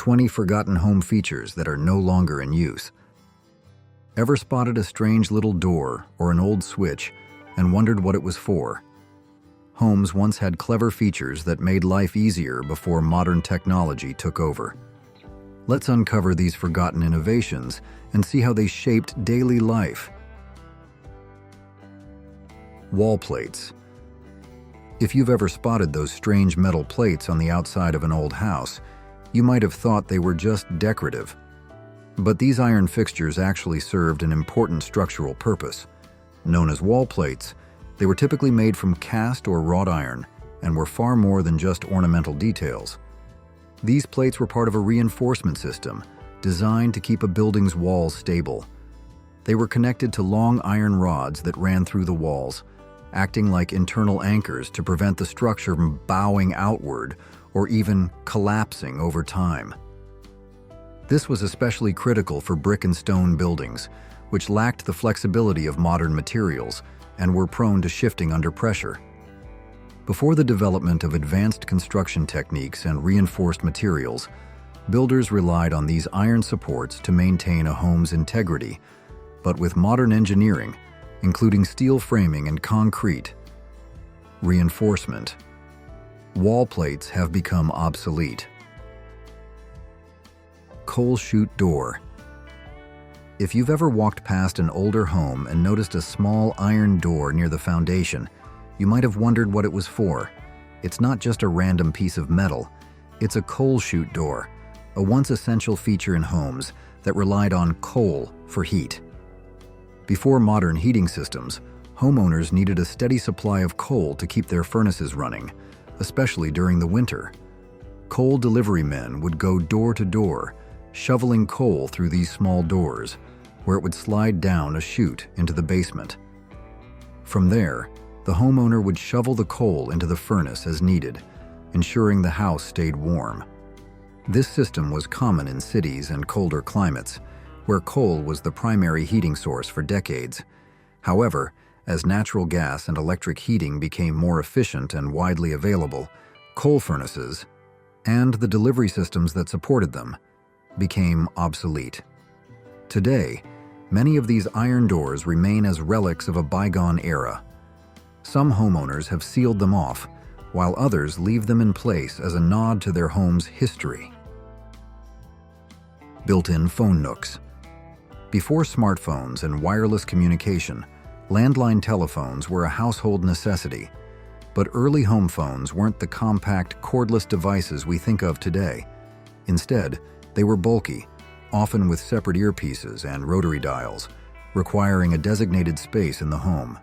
20 forgotten home features that are no longer in use. Ever spotted a strange little door or an old switch and wondered what it was for? Homes once had clever features that made life easier before modern technology took over. Let's uncover these forgotten innovations and see how they shaped daily life. Wall plates. If you've ever spotted those strange metal plates on the outside of an old house, you might have thought they were just decorative. But these iron fixtures actually served an important structural purpose. Known as wall plates, they were typically made from cast or wrought iron and were far more than just ornamental details. These plates were part of a reinforcement system designed to keep a building's walls stable. They were connected to long iron rods that ran through the walls, acting like internal anchors to prevent the structure from bowing outward or even collapsing over time. This was especially critical for brick and stone buildings, which lacked the flexibility of modern materials and were prone to shifting under pressure. Before the development of advanced construction techniques and reinforced materials, builders relied on these iron supports to maintain a home's integrity. But with modern engineering, including steel framing and concrete reinforcement, wall plates have become obsolete. Coal chute door. If you've ever walked past an older home and noticed a small iron door near the foundation, you might have wondered what it was for. It's not just a random piece of metal. It's a coal chute door, a once essential feature in homes that relied on coal for heat. Before modern heating systems, homeowners needed a steady supply of coal to keep their furnaces running, especially during the winter. Coal delivery men would go door to door, shoveling coal through these small doors, where it would slide down a chute into the basement. From there, the homeowner would shovel the coal into the furnace as needed, ensuring the house stayed warm. This system was common in cities and colder climates, where coal was the primary heating source for decades. However, as natural gas and electric heating became more efficient and widely available, coal furnaces, and the delivery systems that supported them, became obsolete. Today, many of these iron doors remain as relics of a bygone era. Some homeowners have sealed them off, while others leave them in place as a nod to their home's history. Built-in phone nooks. Before smartphones and wireless communication, landline telephones were a household necessity. But early home phones weren't the compact, cordless devices we think of today. Instead, they were bulky, often with separate earpieces and rotary dials, requiring a designated space in the home.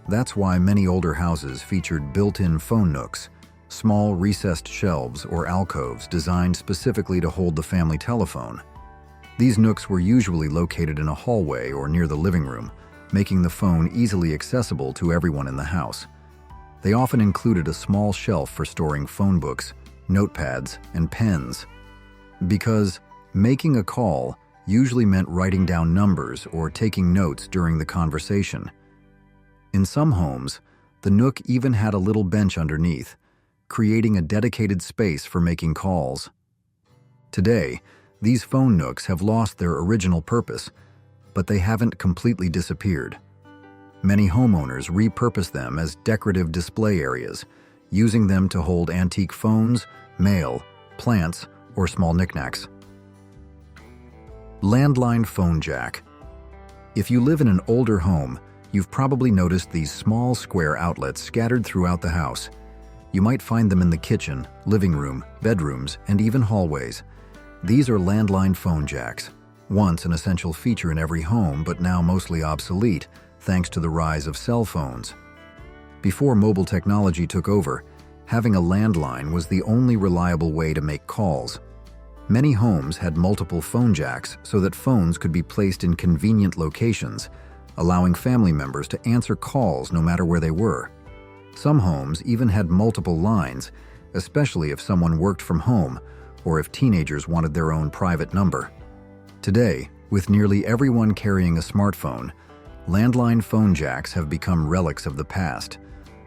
That's why many older houses featured built-in phone nooks, small recessed shelves or alcoves designed specifically to hold the family telephone. These nooks were usually located in a hallway or near the living room, making the phone easily accessible to everyone in the house. They often included a small shelf for storing phone books, notepads, and pens. Because making a call usually meant writing down numbers or taking notes during the conversation. In some homes, the nook even had a little bench underneath, creating a dedicated space for making calls. Today, these phone nooks have lost their original purpose, but they haven't completely disappeared. Many homeowners repurpose them as decorative display areas, using them to hold antique phones, mail, plants, or small knickknacks. Landline phone jack. If you live in an older home, you've probably noticed these small square outlets scattered throughout the house. You might find them in the kitchen, living room, bedrooms, and even hallways. These are landline phone jacks, once an essential feature in every home, but now mostly obsolete, thanks to the rise of cell phones. Before mobile technology took over, having a landline was the only reliable way to make calls. Many homes had multiple phone jacks so that phones could be placed in convenient locations, allowing family members to answer calls no matter where they were. Some homes even had multiple lines, especially if someone worked from home or if teenagers wanted their own private number. Today, with nearly everyone carrying a smartphone, landline phone jacks have become relics of the past.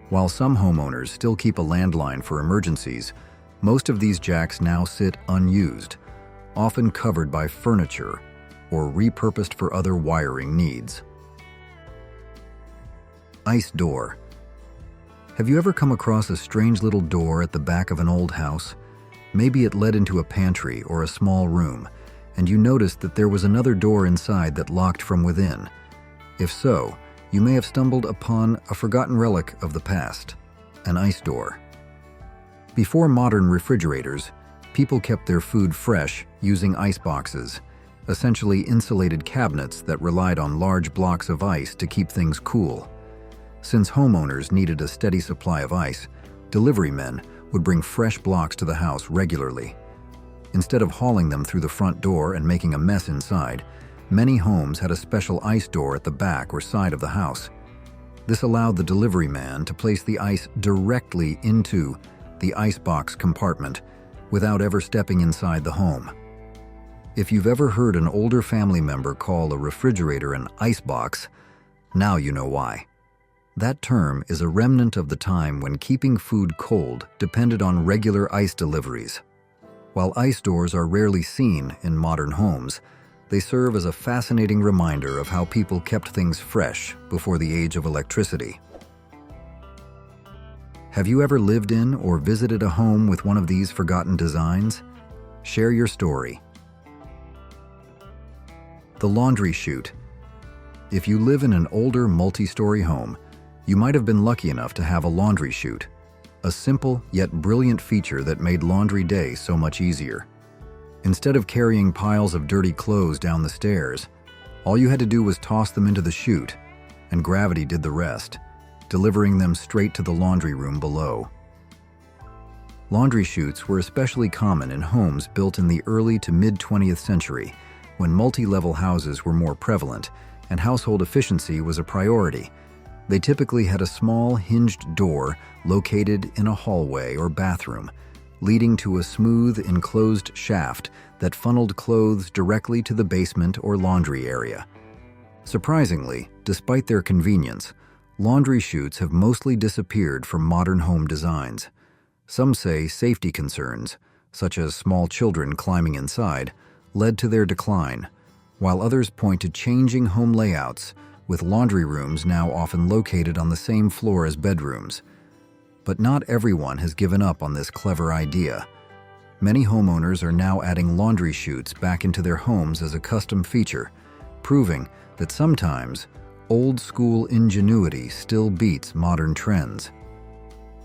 While some homeowners still keep a landline for emergencies, most of these jacks now sit unused, often covered by furniture or repurposed for other wiring needs. Ice door. Have you ever come across a strange little door at the back of an old house? Maybe it led into a pantry or a small room, and you noticed that there was another door inside that locked from within. If so, you may have stumbled upon a forgotten relic of the past, an ice door. Before modern refrigerators, people kept their food fresh using ice boxes, essentially insulated cabinets that relied on large blocks of ice to keep things cool. Since homeowners needed a steady supply of ice, delivery men would bring fresh blocks to the house regularly. Instead of hauling them through the front door and making a mess inside, many homes had a special ice door at the back or side of the house. This allowed the delivery man to place the ice directly into the icebox compartment without ever stepping inside the home. If you've ever heard an older family member call a refrigerator an icebox, now you know why. That term is a remnant of the time when keeping food cold depended on regular ice deliveries. While ice doors are rarely seen in modern homes, they serve as a fascinating reminder of how people kept things fresh before the age of electricity. Have you ever lived in or visited a home with one of these forgotten designs? Share your story. The laundry chute. If you live in an older multi-story home, you might have been lucky enough to have a laundry chute, a simple yet brilliant feature that made laundry day so much easier. Instead of carrying piles of dirty clothes down the stairs, all you had to do was toss them into the chute, and gravity did the rest, delivering them straight to the laundry room below. Laundry chutes were especially common in homes built in the early to mid-20th century, when multi-level houses were more prevalent and household efficiency was a priority. They typically had a small hinged door located in a hallway or bathroom, leading to a smooth enclosed shaft that funneled clothes directly to the basement or laundry area. Surprisingly, despite their convenience, laundry chutes have mostly disappeared from modern home designs. Some say safety concerns, such as small children climbing inside, led to their decline, while others point to changing home layouts, with laundry rooms now often located on the same floor as bedrooms. But not everyone has given up on this clever idea. Many homeowners are now adding laundry chutes back into their homes as a custom feature, proving that sometimes old-school ingenuity still beats modern trends.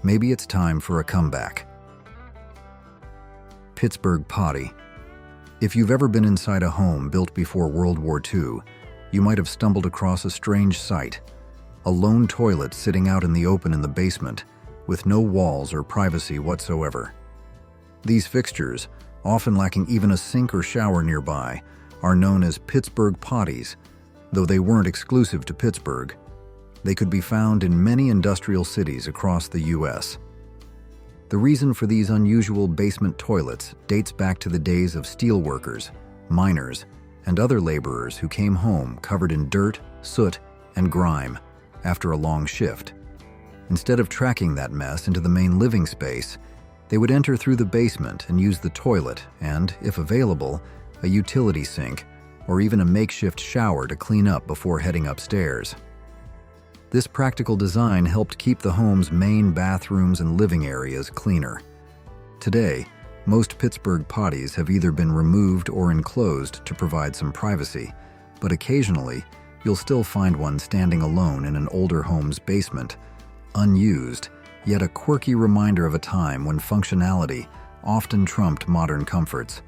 Maybe it's time for a comeback. Pittsburgh Potty. If you've ever been inside a home built before World War II, you might have stumbled across a strange sight, a lone toilet sitting out in the open in the basement, with no walls or privacy whatsoever. These fixtures, often lacking even a sink or shower nearby, are known as Pittsburgh Potties, though they weren't exclusive to Pittsburgh. They could be found in many industrial cities across the U.S. The reason for these unusual basement toilets dates back to the days of steelworkers, miners, and other laborers who came home covered in dirt, soot, and grime after a long shift. Instead of tracking that mess into the main living space, they would enter through the basement and use the toilet and, if available, a utility sink or even a makeshift shower to clean up before heading upstairs. This practical design helped keep the home's main bathrooms and living areas cleaner. Today, most Pittsburgh potties have either been removed or enclosed to provide some privacy, but occasionally you'll still find one standing alone in an older home's basement, unused, yet a quirky reminder of a time when functionality often trumped modern comforts.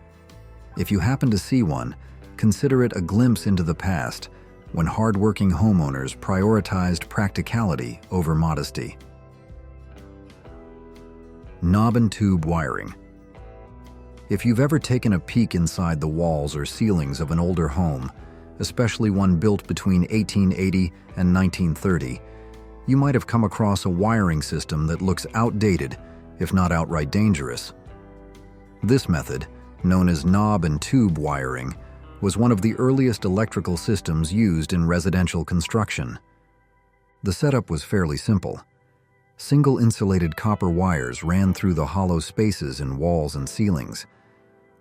If you happen to see one, consider it a glimpse into the past when hard-working homeowners prioritized practicality over modesty. Knob and tube wiring. If you've ever taken a peek inside the walls or ceilings of an older home, especially one built between 1880 and 1930, you might have come across a wiring system that looks outdated, if not outright dangerous. This method, known as knob and tube wiring, was one of the earliest electrical systems used in residential construction. The setup was fairly simple. Single insulated copper wires ran through the hollow spaces in walls and ceilings.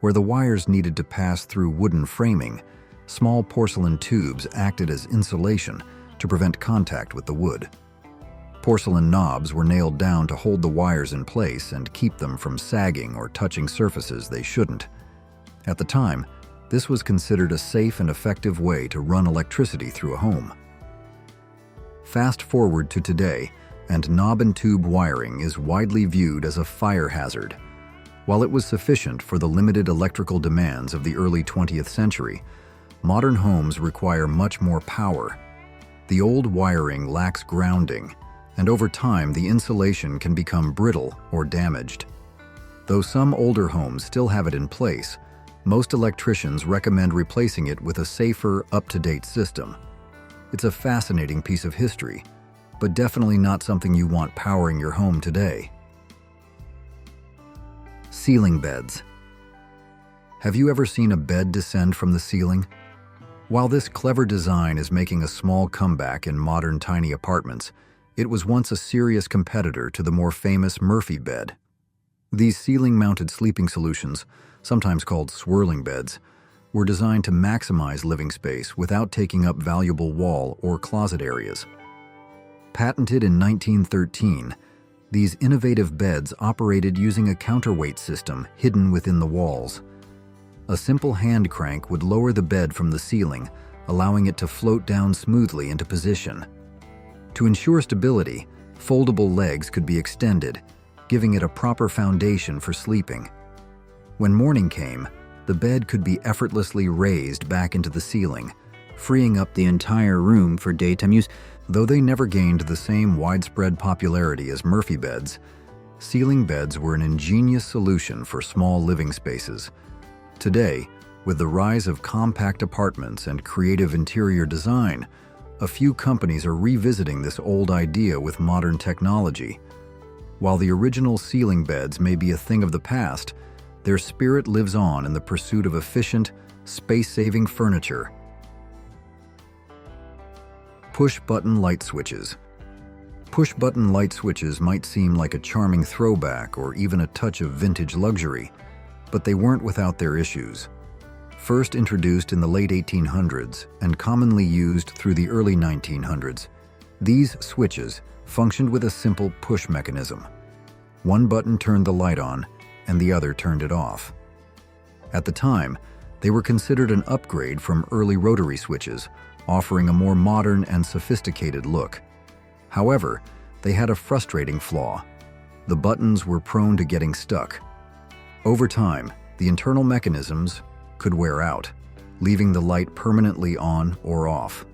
Where the wires needed to pass through wooden framing, small porcelain tubes acted as insulation to prevent contact with the wood. Porcelain knobs were nailed down to hold the wires in place and keep them from sagging or touching surfaces they shouldn't. At the time, this was considered a safe and effective way to run electricity through a home. Fast forward to today, and knob and tube wiring is widely viewed as a fire hazard. While it was sufficient for the limited electrical demands of the early 20th century, modern homes require much more power. The old wiring lacks grounding, and over time the insulation can become brittle or damaged. Though some older homes still have it in place, most electricians recommend replacing it with a safer, up-to-date system. It's a fascinating piece of history, but definitely not something you want powering your home today. Ceiling beds. Have you ever seen a bed descend from the ceiling? While this clever design is making a small comeback in modern tiny apartments, it was once a serious competitor to the more famous Murphy bed. These ceiling-mounted sleeping solutions, sometimes called swirling beds, were designed to maximize living space without taking up valuable wall or closet areas. Patented in 1913, these innovative beds operated using a counterweight system hidden within the walls. A simple hand crank would lower the bed from the ceiling, allowing it to float down smoothly into position. To ensure stability, foldable legs could be extended, giving it a proper foundation for sleeping. When morning came, the bed could be effortlessly raised back into the ceiling, freeing up the entire room for daytime use. Though they never gained the same widespread popularity as Murphy beds, ceiling beds were an ingenious solution for small living spaces. Today, with the rise of compact apartments and creative interior design, a few companies are revisiting this old idea with modern technology. While the original ceiling beds may be a thing of the past, their spirit lives on in the pursuit of efficient, space-saving furniture. Push-button light switches. Push-button light switches might seem like a charming throwback or even a touch of vintage luxury, but they weren't without their issues. First introduced in the late 1800s and commonly used through the early 1900s, these switches functioned with a simple push mechanism. One button turned the light on, and the other turned it off. At the time, they were considered an upgrade from early rotary switches, offering a more modern and sophisticated look. However, they had a frustrating flaw. The buttons were prone to getting stuck. Over time, the internal mechanisms could wear out, leaving the light permanently on or off.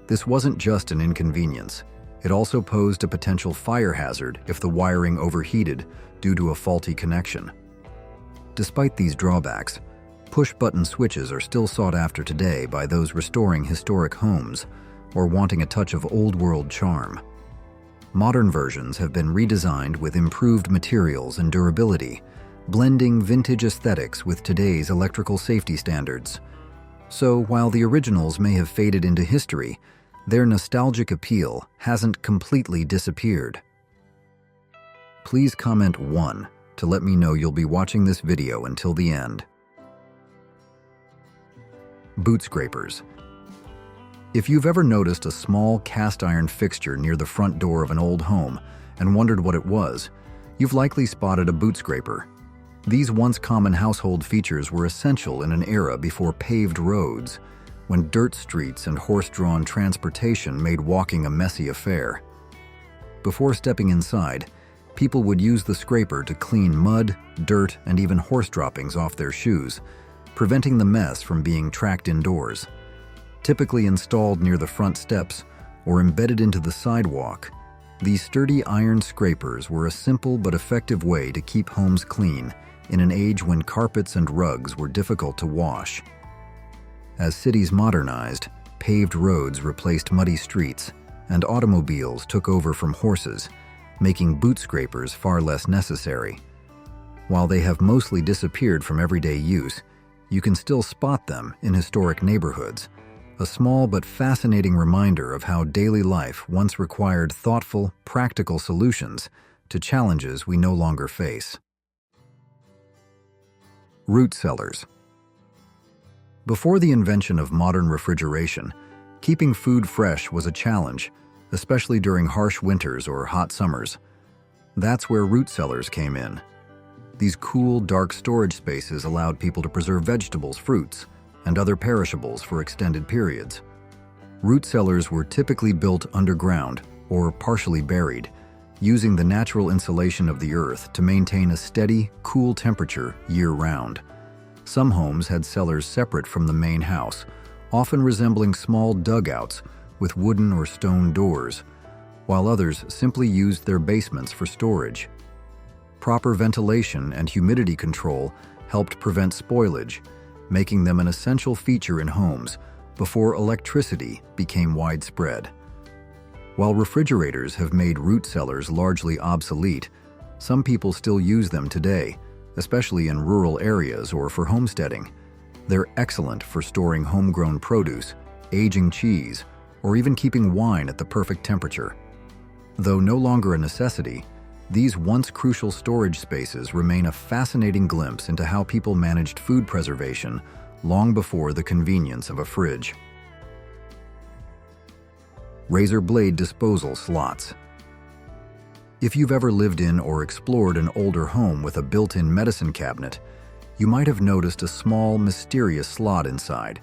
This wasn't just an inconvenience. It also posed a potential fire hazard if the wiring overheated due to a faulty connection. Despite these drawbacks, push-button switches are still sought after today by those restoring historic homes or wanting a touch of old-world charm. Modern versions have been redesigned with improved materials and durability, blending vintage aesthetics with today's electrical safety standards. So while the originals may have faded into history, their nostalgic appeal hasn't completely disappeared. Please comment 1 to let me know you'll be watching this video until the end. Boot scrapers. If you've ever noticed a small cast iron fixture near the front door of an old home and wondered what it was, you've likely spotted a boot scraper. These once common household features were essential in an era before paved roads, when dirt streets and horse-drawn transportation made walking a messy affair. Before stepping inside, people would use the scraper to clean mud, dirt, and even horse droppings off their shoes, preventing the mess from being tracked indoors. Typically installed near the front steps or embedded into the sidewalk, these sturdy iron scrapers were a simple but effective way to keep homes clean in an age when carpets and rugs were difficult to wash. As cities modernized, paved roads replaced muddy streets, and automobiles took over from horses, making boot scrapers far less necessary. While they have mostly disappeared from everyday use, you can still spot them in historic neighborhoods, a small but fascinating reminder of how daily life once required thoughtful, practical solutions to challenges we no longer face. Root cellars. Before the invention of modern refrigeration, keeping food fresh was a challenge, especially during harsh winters or hot summers. That's where root cellars came in. These cool, dark storage spaces allowed people to preserve vegetables, fruits, and other perishables for extended periods. Root cellars were typically built underground or partially buried, using the natural insulation of the earth to maintain a steady, cool temperature year-round. Some homes had cellars separate from the main house, often resembling small dugouts with wooden or stone doors, while others simply used their basements for storage. Proper ventilation and humidity control helped prevent spoilage, making them an essential feature in homes before electricity became widespread. While refrigerators have made root cellars largely obsolete, some people still use them today, especially in rural areas or for homesteading. They're excellent for storing homegrown produce, aging cheese, or even keeping wine at the perfect temperature. Though no longer a necessity, these once crucial storage spaces remain a fascinating glimpse into how people managed food preservation long before the convenience of a fridge. Razor blade disposal slots. If you've ever lived in or explored an older home with a built-in medicine cabinet, you might have noticed a small, mysterious slot inside.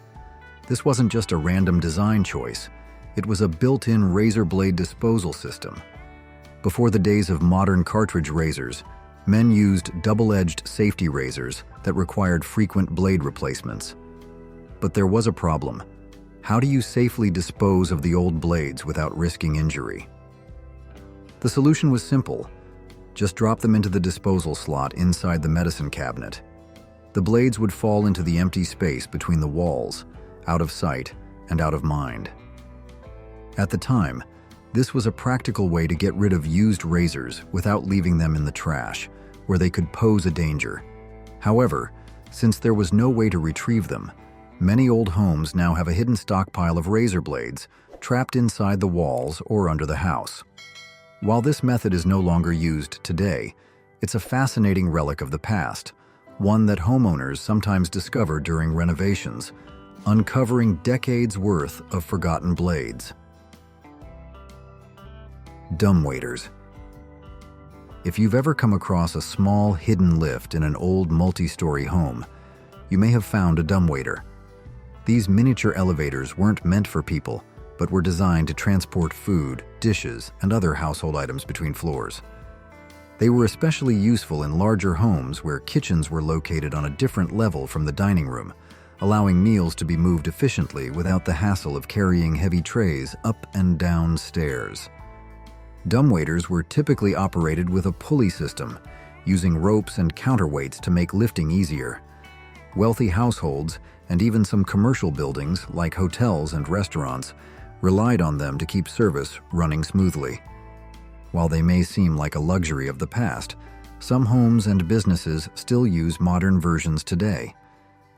This wasn't just a random design choice, it was a built-in razor blade disposal system. Before the days of modern cartridge razors, men used double-edged safety razors that required frequent blade replacements. But there was a problem. How do you safely dispose of the old blades without risking injury? The solution was simple. Just drop them into the disposal slot inside the medicine cabinet. The blades would fall into the empty space between the walls, out of sight and out of mind. At the time, this was a practical way to get rid of used razors without leaving them in the trash, where they could pose a danger. However, since there was no way to retrieve them, many old homes now have a hidden stockpile of razor blades trapped inside the walls or under the house. While this method is no longer used today, it's a fascinating relic of the past, one that homeowners sometimes discover during renovations, uncovering decades' worth of forgotten blades. Dumbwaiters. If you've ever come across a small hidden lift in an old multi-story home, you may have found a dumbwaiter. These miniature elevators weren't meant for people, but were designed to transport food, dishes, and other household items between floors. They were especially useful in larger homes where kitchens were located on a different level from the dining room, allowing meals to be moved efficiently without the hassle of carrying heavy trays up and down stairs. Dumbwaiters were typically operated with a pulley system, using ropes and counterweights to make lifting easier. Wealthy households, and even some commercial buildings like hotels and restaurants, relied on them to keep service running smoothly. While they may seem like a luxury of the past, some homes and businesses still use modern versions today.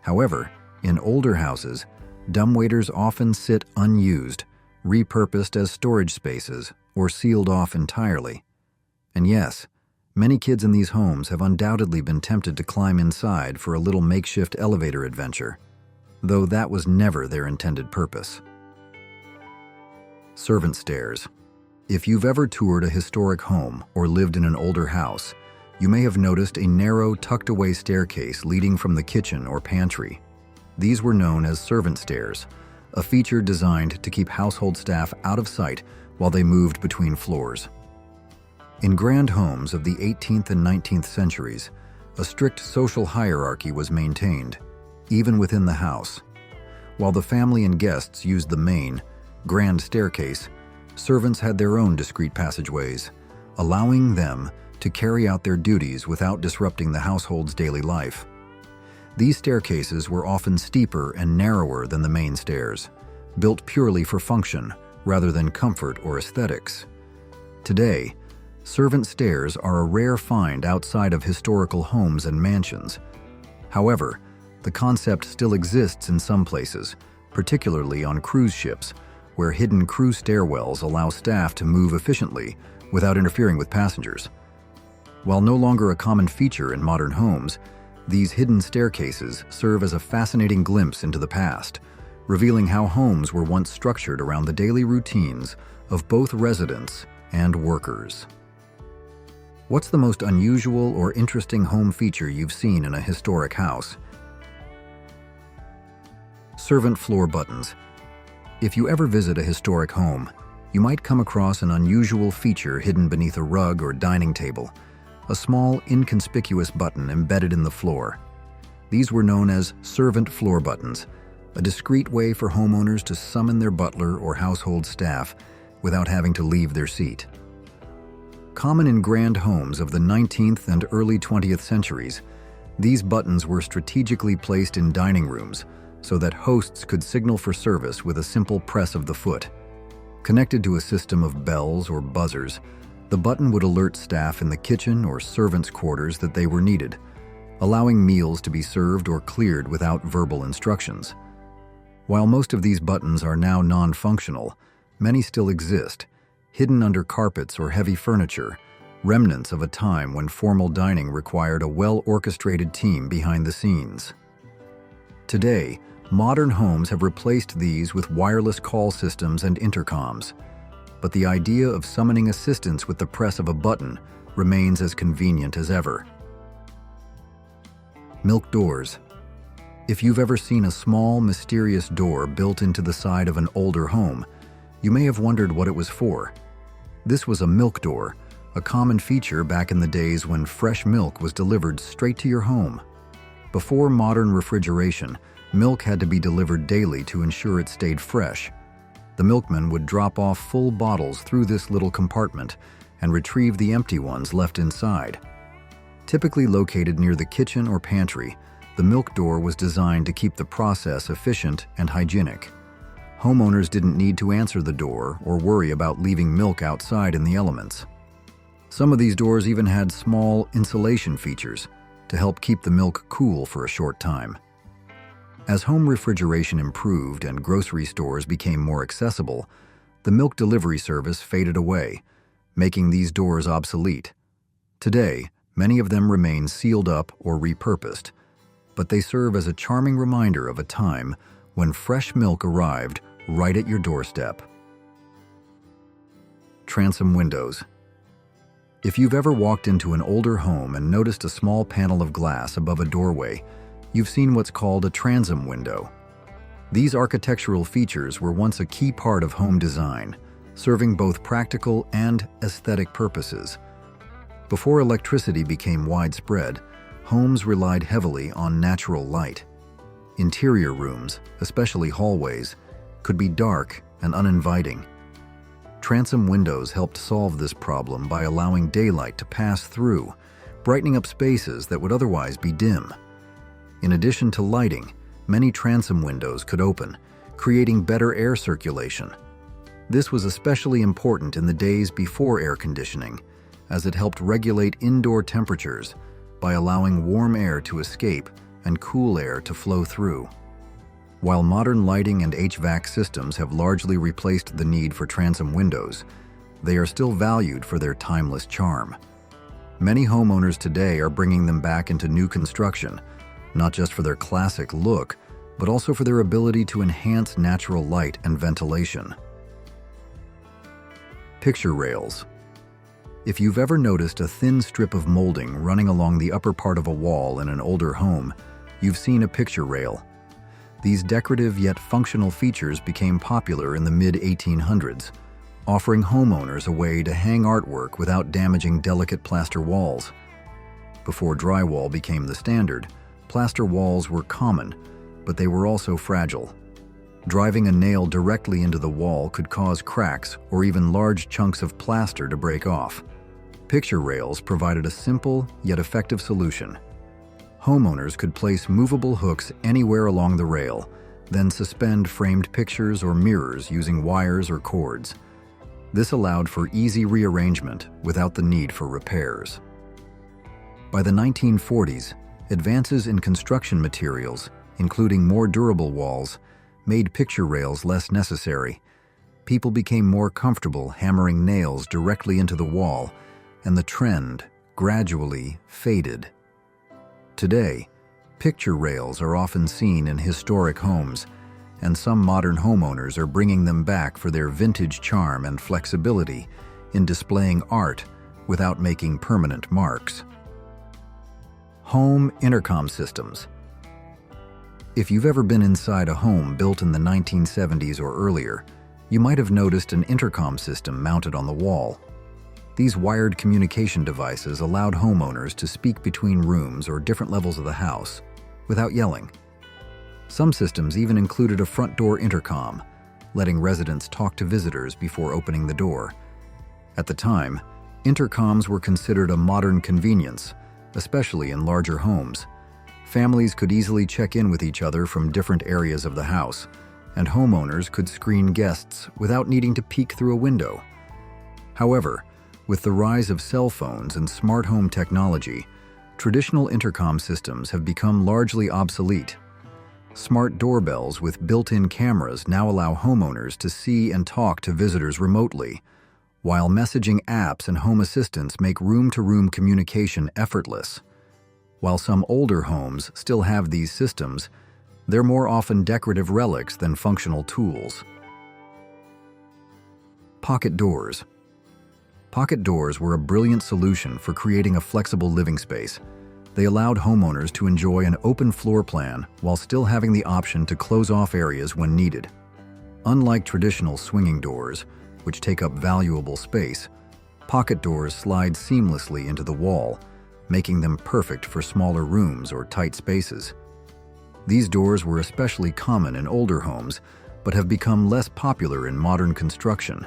However, in older houses, dumbwaiters often sit unused, repurposed as storage spaces, or sealed off entirely. And yes, many kids in these homes have undoubtedly been tempted to climb inside for a little makeshift elevator adventure, though that was never their intended purpose. Servant stairs. If you've ever toured a historic home or lived in an older house, you may have noticed a narrow, tucked-away staircase leading from the kitchen or pantry. These were known as servant stairs, a feature designed to keep household staff out of sight while they moved between floors. In grand homes of the 18th and 19th centuries, a strict social hierarchy was maintained, even within the house. While the family and guests used the main, grand staircase, servants had their own discreet passageways, allowing them to carry out their duties without disrupting the household's daily life. These staircases were often steeper and narrower than the main stairs, built purely for function rather than comfort or aesthetics. Today, servant stairs are a rare find outside of historical homes and mansions. However, the concept still exists in some places, particularly on cruise ships, where hidden crew stairwells allow staff to move efficiently without interfering with passengers. While no longer a common feature in modern homes, These hidden staircases serve as a fascinating glimpse into the past, revealing how homes were once structured around the daily routines of both residents and workers. What's the most unusual or interesting home feature you've seen in a historic house? Servant floor buttons. If you ever visit a historic home, you might come across an unusual feature hidden beneath a rug or dining table, a small, inconspicuous button embedded in the floor. These were known as servant floor buttons, a discreet way for homeowners to summon their butler or household staff without having to leave their seat. Common in grand homes of the 19th and early 20th centuries, these buttons were strategically placed in dining rooms so that hosts could signal for service with a simple press of the foot. Connected to a system of bells or buzzers, the button would alert staff in the kitchen or servants' quarters that they were needed, allowing meals to be served or cleared without verbal instructions. While most of these buttons are now non-functional, many still exist, hidden under carpets or heavy furniture, remnants of a time when formal dining required a well-orchestrated team behind the scenes. Today, modern homes have replaced these with wireless call systems and intercoms, but the idea of summoning assistance with the press of a button remains as convenient as ever. Milk doors. If you've ever seen a small, mysterious door built into the side of an older home, you may have wondered what it was for. This was a milk door, a common feature back in the days when fresh milk was delivered straight to your home. Before modern refrigeration, milk had to be delivered daily to ensure it stayed fresh. The milkman would drop off full bottles through this little compartment and retrieve the empty ones left inside. Typically located near the kitchen or pantry, the milk door was designed to keep the process efficient and hygienic. Homeowners didn't need to answer the door or worry about leaving milk outside in the elements. Some of these doors even had small insulation features to help keep the milk cool for a short time. As home refrigeration improved and grocery stores became more accessible, the milk delivery service faded away, making these doors obsolete. Today, many of them remain sealed up or repurposed, but they serve as a charming reminder of a time when fresh milk arrived right at your doorstep. Transom windows. If you've ever walked into an older home and noticed a small panel of glass above a doorway, you've seen what's called a transom window. These architectural features were once a key part of home design, serving both practical and aesthetic purposes. Before electricity became widespread, homes relied heavily on natural light. Interior rooms, especially hallways, could be dark and uninviting. Transom windows helped solve this problem by allowing daylight to pass through, brightening up spaces that would otherwise be dim. In addition to lighting, many transom windows could open, creating better air circulation. This was especially important in the days before air conditioning, as it helped regulate indoor temperatures by allowing warm air to escape and cool air to flow through. While modern lighting and HVAC systems have largely replaced the need for transom windows, they are still valued for their timeless charm. Many homeowners today are bringing them back into new construction, not just for their classic look, but also for their ability to enhance natural light and ventilation. Picture rails. If you've ever noticed a thin strip of molding running along the upper part of a wall in an older home, you've seen a picture rail. These decorative yet functional features became popular in the mid-1800s, offering homeowners a way to hang artwork without damaging delicate plaster walls. Before drywall became the standard, plaster walls were common, but they were also fragile. Driving a nail directly into the wall could cause cracks or even large chunks of plaster to break off. Picture rails provided a simple yet effective solution. Homeowners could place movable hooks anywhere along the rail, then suspend framed pictures or mirrors using wires or cords. This allowed for easy rearrangement without the need for repairs. By the 1940s, advances in construction materials, including more durable walls, made picture rails less necessary. People became more comfortable hammering nails directly into the wall, and the trend gradually faded. Today, Picture rails are often seen in historic homes, and some modern homeowners are bringing them back for their vintage charm and flexibility in displaying art without making permanent marks. Home intercom systems. If you've ever been inside a home built in the 1970s or earlier, you might have noticed an intercom system mounted on the wall. These wired communication devices allowed homeowners to speak between rooms or different levels of the house without yelling. Some systems even included a front door intercom, letting residents talk to visitors before opening the door. At the time, intercoms were considered a modern convenience, especially in larger homes. Families could easily check in with each other from different areas of the house, and homeowners could screen guests without needing to peek through a window. However, with the rise of cell phones and smart home technology, traditional intercom systems have become largely obsolete. Smart doorbells with built-in cameras now allow homeowners to see and talk to visitors remotely, while messaging apps and home assistants make room-to-room communication effortless. While some older homes still have these systems, they're more often decorative relics than functional tools. Pocket doors. Pocket doors were a brilliant solution for creating a flexible living space. They allowed homeowners to enjoy an open floor plan while still having the option to close off areas when needed. Unlike traditional swinging doors, which take up valuable space, pocket doors slide seamlessly into the wall, making them perfect for smaller rooms or tight spaces. These doors were especially common in older homes, but have become less popular in modern construction.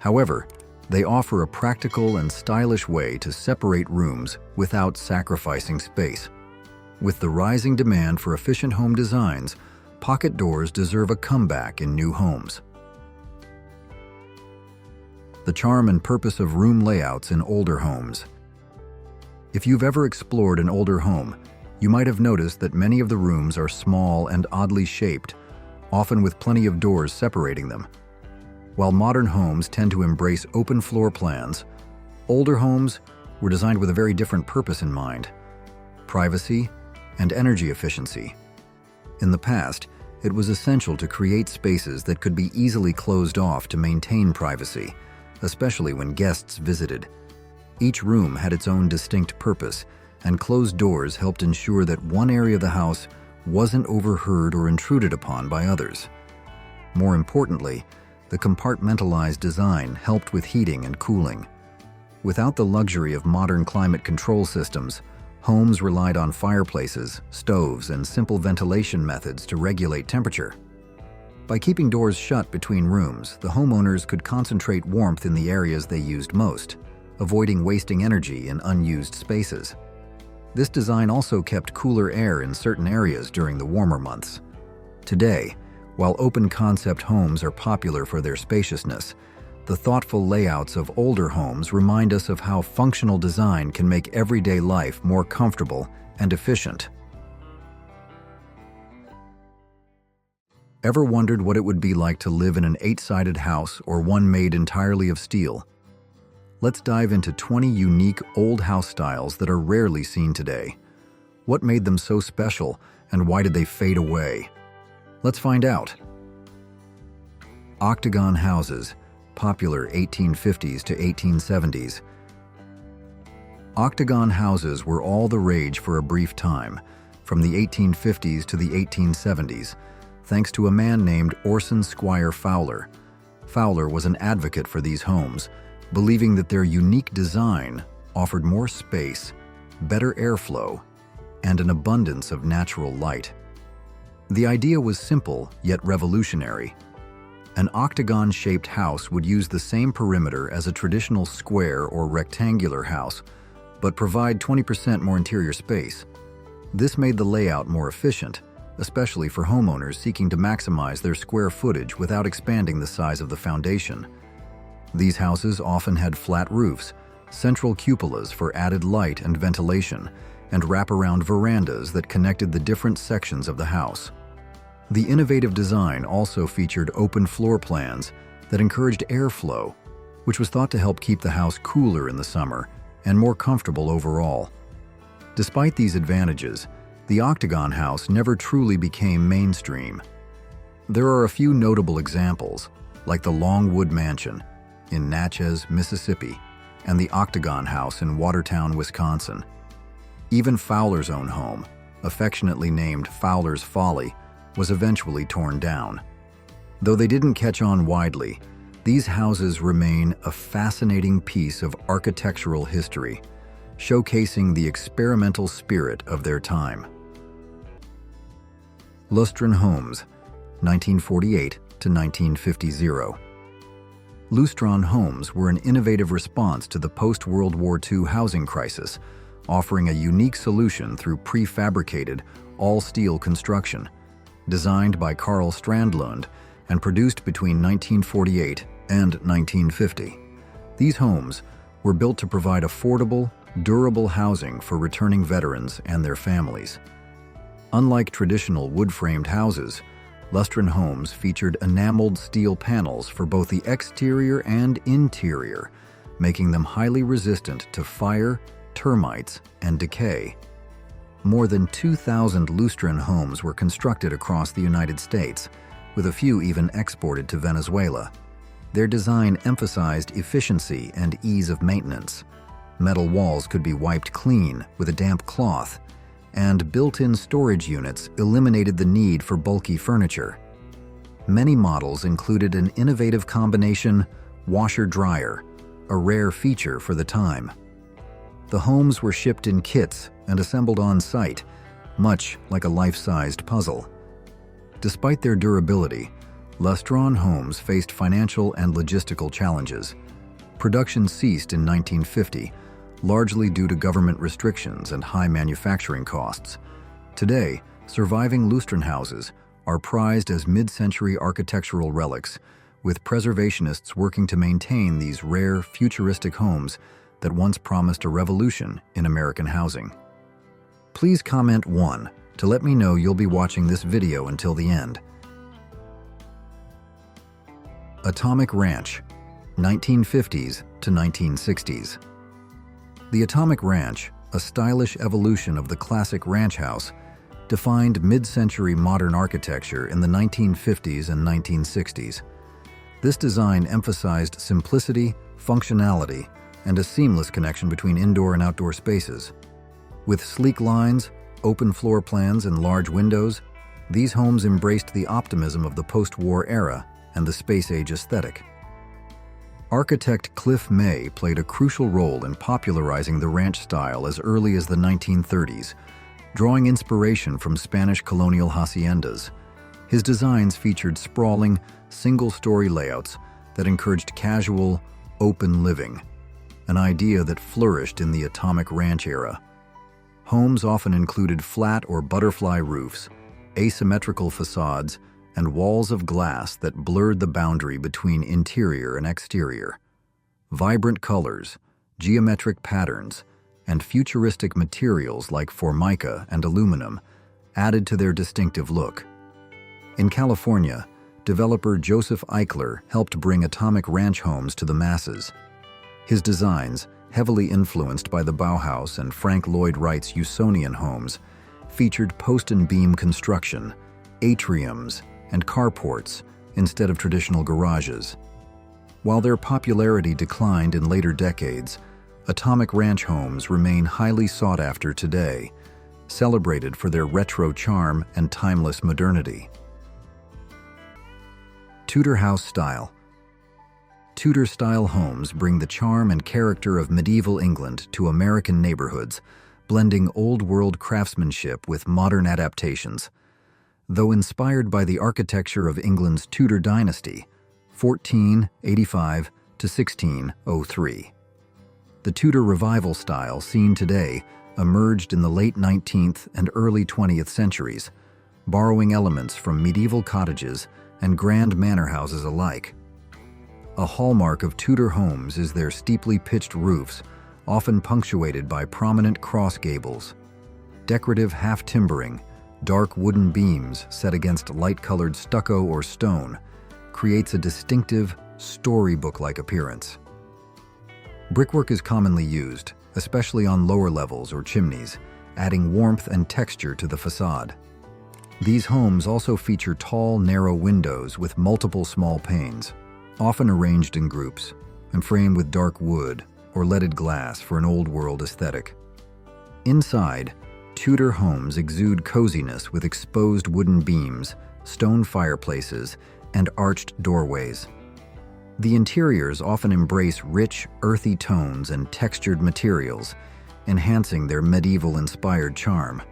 However, they offer a practical and stylish way to separate rooms without sacrificing space. With the rising demand for efficient home designs, pocket doors deserve a comeback in new homes. The charm and purpose of room layouts in older homes. If you've ever explored an older home, you might have noticed that many of the rooms are small and oddly shaped, often with plenty of doors separating them. While modern homes tend to embrace open floor plans, older homes were designed with a very different purpose in mind: privacy and energy efficiency. In the past, it was essential to create spaces that could be easily closed off to maintain privacy, especially when guests visited. Each room had its own distinct purpose, and closed doors helped ensure that one area of the house wasn't overheard or intruded upon by others. More importantly, the compartmentalized design helped with heating and cooling. Without the luxury of modern climate control systems, homes relied on fireplaces, stoves, and simple ventilation methods to regulate temperature. By keeping doors shut between rooms, the homeowners could concentrate warmth in the areas they used most, avoiding wasting energy in unused spaces. This design also kept cooler air in certain areas during the warmer months. Today, while open-concept homes are popular for their spaciousness, the thoughtful layouts of older homes remind us of how functional design can make everyday life more comfortable and efficient. Ever wondered what it would be like to live in an 8-sided house or one made entirely of steel? Let's dive into 20 unique old house styles that are rarely seen today. What made them so special, and why did they fade away? Let's find out. Octagon houses, popular 1850s to 1870s. Octagon houses were all the rage for a brief time, from the 1850s to the 1870s, thanks to a man named Orson Squire Fowler. Fowler was an advocate for these homes, believing that their unique design offered more space, better airflow, and an abundance of natural light. The idea was simple yet revolutionary. An octagon-shaped house would use the same perimeter as a traditional square or rectangular house, but provide 20% more interior space. This made the layout more efficient, especially for homeowners seeking to maximize their square footage without expanding the size of the foundation. These houses often had flat roofs, central cupolas for added light and ventilation, and wraparound verandas that connected the different sections of the house. The innovative design also featured open floor plans that encouraged airflow, which was thought to help keep the house cooler in the summer and more comfortable overall. Despite these advantages, the octagon house never truly became mainstream. There are a few notable examples, like the Longwood Mansion in Natchez, Mississippi, and the Octagon House in Watertown, Wisconsin. Even Fowler's own home, affectionately named Fowler's Folly, was eventually torn down. Though they didn't catch on widely, these houses remain a fascinating piece of architectural history, showcasing the experimental spirit of their time. Lustron Homes, 1948 to 1950. Lustron homes were an innovative response to the post-World War II housing crisis, offering a unique solution through prefabricated, all-steel construction. Designed by Carl Strandlund and produced between 1948 and 1950. These homes were built to provide affordable, durable housing for returning veterans and their families. Unlike traditional wood-framed houses, Lustron homes featured enameled steel panels for both the exterior and interior, making them highly resistant to fire, termites, and decay. More than 2,000 Lustron homes were constructed across the United States, with a few even exported to Venezuela. Their design emphasized efficiency and ease of maintenance. Metal walls could be wiped clean with a damp cloth, and built-in storage units eliminated the need for bulky furniture. Many models included an innovative combination washer-dryer, a rare feature for the time. The homes were shipped in kits and assembled on site, much like a life-sized puzzle. Despite their durability, Lustron homes faced financial and logistical challenges. Production ceased in 1950, largely due to government restrictions and high manufacturing costs. Today, surviving Lustron houses are prized as mid-century architectural relics, with preservationists working to maintain these rare, futuristic homes that once promised a revolution in American housing. Please comment 1 to let me know you'll be watching this video until the end. Atomic Ranch, 1950s to 1960s. The Atomic Ranch, a stylish evolution of the classic ranch house, defined mid-century modern architecture in the 1950s and 1960s. This design emphasized simplicity, functionality, and a seamless connection between indoor and outdoor spaces. With sleek lines, open floor plans, and large windows, these homes embraced the optimism of the post-war era and the space-age aesthetic. Architect Cliff May played a crucial role in popularizing the ranch style as early as the 1930s, drawing inspiration from Spanish colonial haciendas. His designs featured sprawling, single-story layouts that encouraged casual, open living, an idea that flourished in the Atomic Ranch era. Homes often included flat or butterfly roofs, asymmetrical facades, and walls of glass that blurred the boundary between interior and exterior. Vibrant colors, geometric patterns, and futuristic materials like formica and aluminum added to their distinctive look. In California, developer Joseph Eichler helped bring Atomic Ranch homes to the masses. His designs, heavily influenced by the Bauhaus and Frank Lloyd Wright's Usonian homes, featured post and beam construction, atriums, and carports instead of traditional garages. While their popularity declined in later decades, Atomic Ranch homes remain highly sought after today, celebrated for their retro charm and timeless modernity. Tudor house style. Tudor-style homes bring the charm and character of medieval England to American neighborhoods, blending old-world craftsmanship with modern adaptations. Though inspired by the architecture of England's Tudor dynasty, 1485 to 1603. The Tudor revival style seen today emerged in the late 19th and early 20th centuries, borrowing elements from medieval cottages and grand manor houses alike. A hallmark of Tudor homes is their steeply pitched roofs, often punctuated by prominent cross gables. Decorative half-timbering, dark wooden beams set against light-colored stucco or stone creates a distinctive, storybook-like appearance. Brickwork is commonly used, especially on lower levels or chimneys, adding warmth and texture to the facade. These homes also feature tall, narrow windows with multiple small panes, often arranged in groups, and framed with dark wood or leaded glass for an old-world aesthetic. Inside, Tudor homes exude coziness with exposed wooden beams, stone fireplaces, and arched doorways. The interiors often embrace rich, earthy tones and textured materials, enhancing their medieval-inspired charm.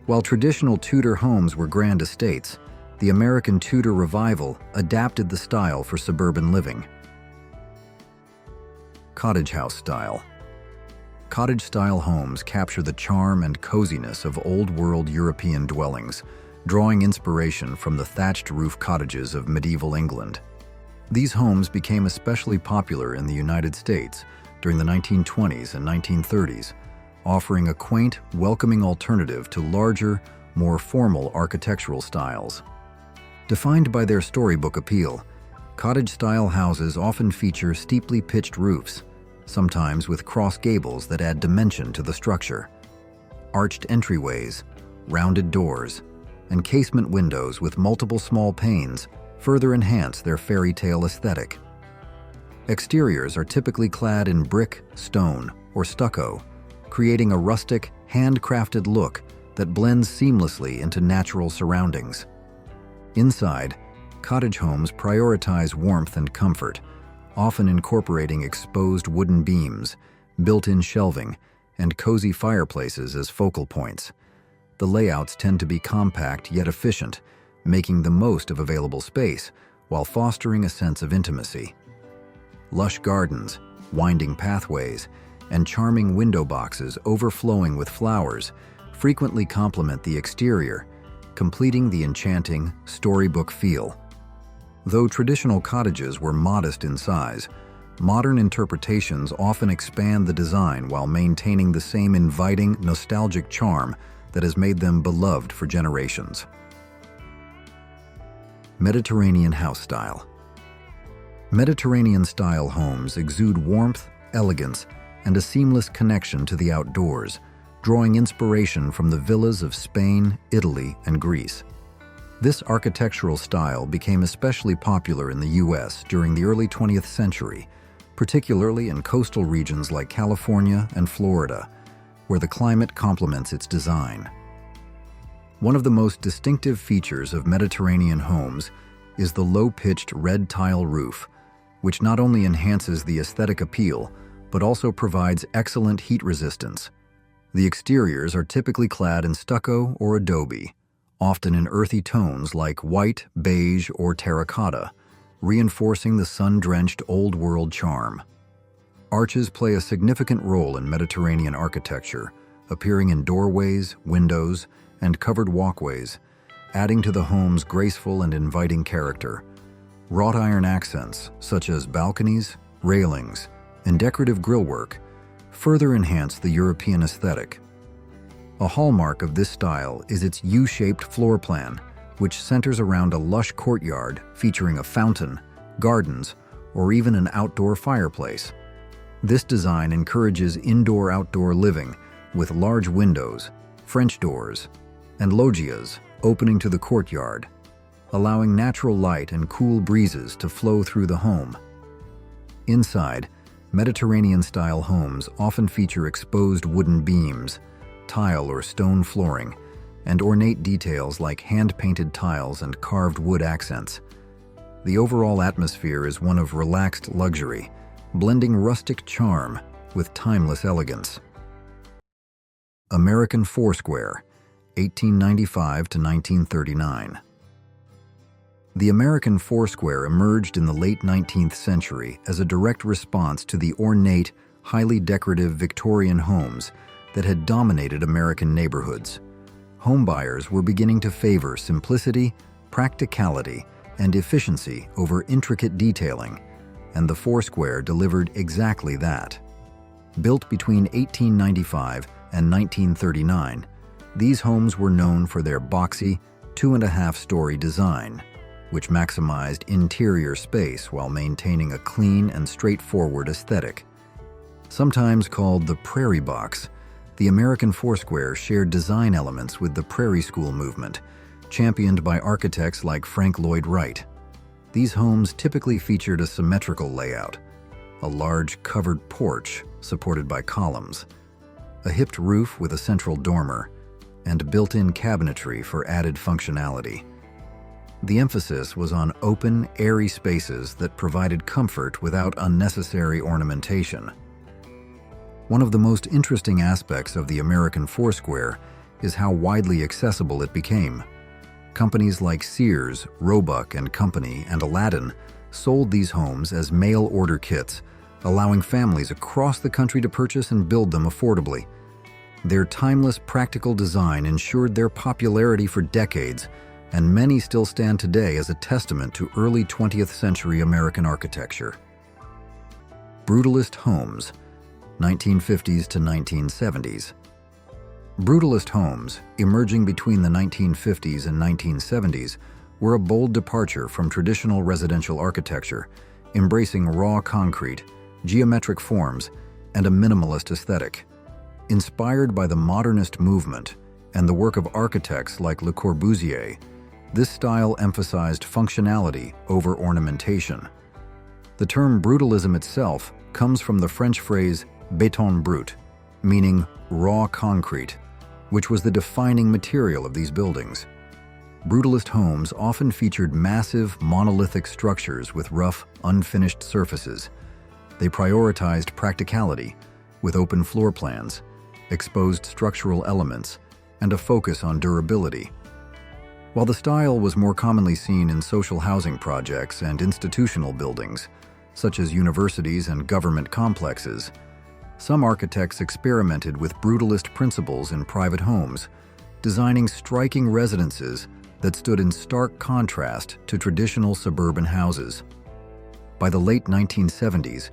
While traditional Tudor homes were grand estates, the American Tudor Revival adapted the style for suburban living. Cottage house style. Cottage-style homes capture the charm and coziness of old-world European dwellings, drawing inspiration from the thatched-roof cottages of medieval England. These homes became especially popular in the United States during the 1920s and 1930s, offering a quaint, welcoming alternative to larger, more formal architectural styles. Defined by their storybook appeal, cottage-style houses often feature steeply pitched roofs, sometimes with cross gables that add dimension to the structure. Arched entryways, rounded doors, and casement windows with multiple small panes further enhance their fairy tale aesthetic. Exteriors are typically clad in brick, stone, or stucco, creating a rustic, handcrafted look that blends seamlessly into natural surroundings. Inside, cottage homes prioritize warmth and comfort, often incorporating exposed wooden beams, built-in shelving, and cozy fireplaces as focal points. The layouts tend to be compact yet efficient, making the most of available space while fostering a sense of intimacy. Lush gardens, winding pathways, and charming window boxes overflowing with flowers frequently complement the exterior, completing the enchanting, storybook feel. Though traditional cottages were modest in size, modern interpretations often expand the design while maintaining the same inviting, nostalgic charm that has made them beloved for generations. Mediterranean house style. Mediterranean-style homes exude warmth, elegance, and a seamless connection to the outdoors, drawing inspiration from the villas of Spain, Italy, and Greece. This architectural style became especially popular in the U.S. during the early 20th century, particularly in coastal regions like California and Florida, where the climate complements its design. One of the most distinctive features of Mediterranean homes is the low-pitched red tile roof, which not only enhances the aesthetic appeal, but also provides excellent heat resistance. The exteriors are typically clad in stucco or adobe, often in earthy tones like white, beige, or terracotta, reinforcing the sun-drenched old-world charm. Arches play a significant role in Mediterranean architecture, appearing in doorways, windows, and covered walkways, adding to the home's graceful and inviting character. Wrought iron accents, such as balconies, railings, and decorative grillwork, further enhance the European aesthetic. A hallmark of this style is its U-shaped floor plan, which centers around a lush courtyard featuring a fountain, gardens, or even an outdoor fireplace. This design encourages indoor-outdoor living with large windows, French doors, and loggias opening to the courtyard, allowing natural light and cool breezes to flow through the home. Inside, Mediterranean-style homes often feature exposed wooden beams, tile or stone flooring, and ornate details like hand-painted tiles and carved wood accents. The overall atmosphere is one of relaxed luxury, blending rustic charm with timeless elegance. American Foursquare, 1895 to 1939. The American Foursquare emerged in the late 19th century as a direct response to the ornate, highly decorative Victorian homes that had dominated American neighborhoods. Homebuyers were beginning to favor simplicity, practicality, and efficiency over intricate detailing, and the Foursquare delivered exactly that. Built between 1895 and 1939, these homes were known for their boxy, 2.5-story design, which maximized interior space while maintaining a clean and straightforward aesthetic. Sometimes called the prairie box, The American Foursquare shared design elements with the Prairie School movement, championed by architects like Frank Lloyd Wright. These homes typically featured a symmetrical layout, a large covered porch supported by columns, a hipped roof with a central dormer, and built-in cabinetry for added functionality. The emphasis was on open, airy spaces that provided comfort without unnecessary ornamentation. One of the most interesting aspects of the American Foursquare is how widely accessible it became. Companies like Sears, Roebuck and Company, and Aladdin sold these homes as mail-order kits, allowing families across the country to purchase and build them affordably. Their timeless, practical design ensured their popularity for decades, and many still stand today as a testament to early 20th century American architecture. Brutalist homes, 1950s to 1970s. Brutalist homes, emerging between the 1950s and 1970s, were a bold departure from traditional residential architecture, embracing raw concrete, geometric forms, and a minimalist aesthetic. Inspired by the modernist movement and the work of architects like Le Corbusier, this style emphasized functionality over ornamentation. The term brutalism itself comes from the French phrase béton brut, meaning raw concrete, which was the defining material of these buildings. Brutalist homes often featured massive, monolithic structures with rough, unfinished surfaces. They prioritized practicality, with open floor plans, exposed structural elements, and a focus on durability. While the style was more commonly seen in social housing projects and institutional buildings, such as universities and government complexes, some architects experimented with brutalist principles in private homes, designing striking residences that stood in stark contrast to traditional suburban houses. By the late 1970s,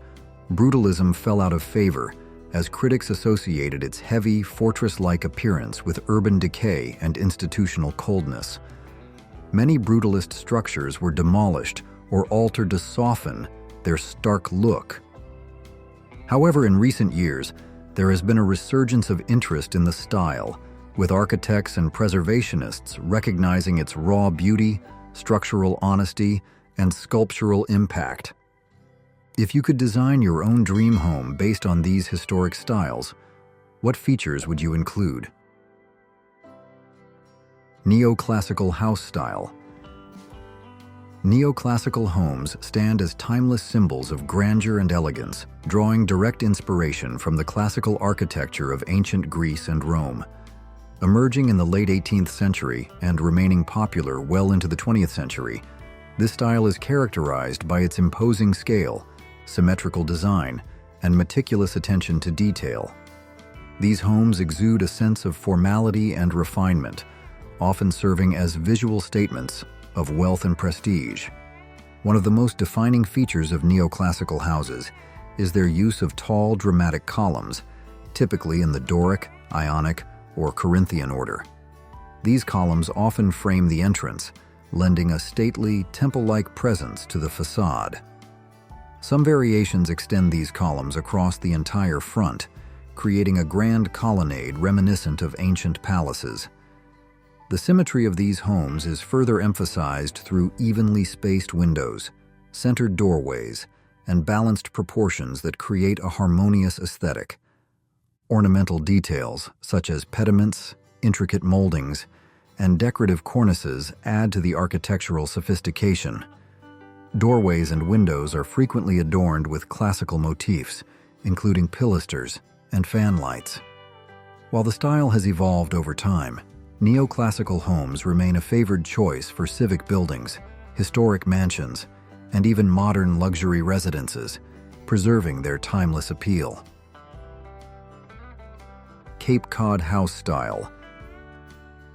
brutalism fell out of favor as critics associated its heavy, fortress-like appearance with urban decay and institutional coldness. Many brutalist structures were demolished or altered to soften their stark look. However, in recent years, there has been a resurgence of interest in the style, with architects and preservationists recognizing its raw beauty, structural honesty, and sculptural impact. If you could design your own dream home based on these historic styles, what features would you include? Neoclassical house style. Neoclassical homes stand as timeless symbols of grandeur and elegance, drawing direct inspiration from the classical architecture of ancient Greece and Rome. Emerging in the late 18th century and remaining popular well into the 20th century, this style is characterized by its imposing scale, symmetrical design, and meticulous attention to detail. These homes exude a sense of formality and refinement, often serving as visual statements of wealth and prestige. One of the most defining features of neoclassical houses is their use of tall, dramatic columns, typically in the Doric, Ionic, or Corinthian order. These columns often frame the entrance, lending a stately, temple-like presence to the facade. Some variations extend these columns across the entire front, creating a grand colonnade reminiscent of ancient palaces. The symmetry of these homes is further emphasized through evenly spaced windows, centered doorways, and balanced proportions that create a harmonious aesthetic. Ornamental details, such as pediments, intricate moldings, and decorative cornices add to the architectural sophistication. Doorways and windows are frequently adorned with classical motifs, including pilasters and fan lights. While the style has evolved over time, neoclassical homes remain a favored choice for civic buildings, historic mansions, and even modern luxury residences, preserving their timeless appeal. Cape Cod house style.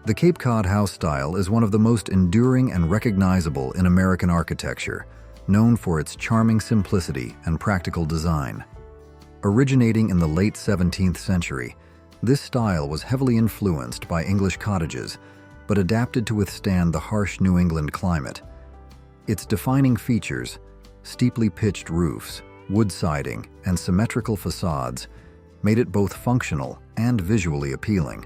The Cape Cod house style is one of the most enduring and recognizable in American architecture, known for its charming simplicity and practical design. Originating in the late 17th century, this style was heavily influenced by English cottages, but adapted to withstand the harsh New England climate. Its defining features, steeply pitched roofs, wood siding, and symmetrical facades, made it both functional and visually appealing.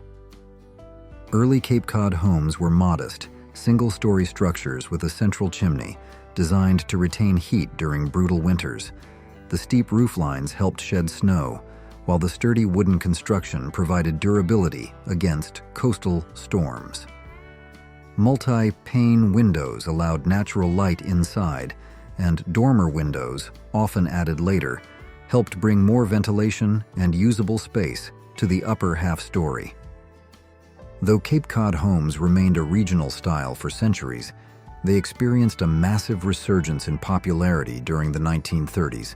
Early Cape Cod homes were modest, single-story structures with a central chimney, designed to retain heat during brutal winters. The steep roof lines helped shed snow, while the sturdy wooden construction provided durability against coastal storms. Multi-pane windows allowed natural light inside, and dormer windows, often added later, helped bring more ventilation and usable space to the upper half-story. Though Cape Cod homes remained a regional style for centuries, they experienced a massive resurgence in popularity during the 1930s,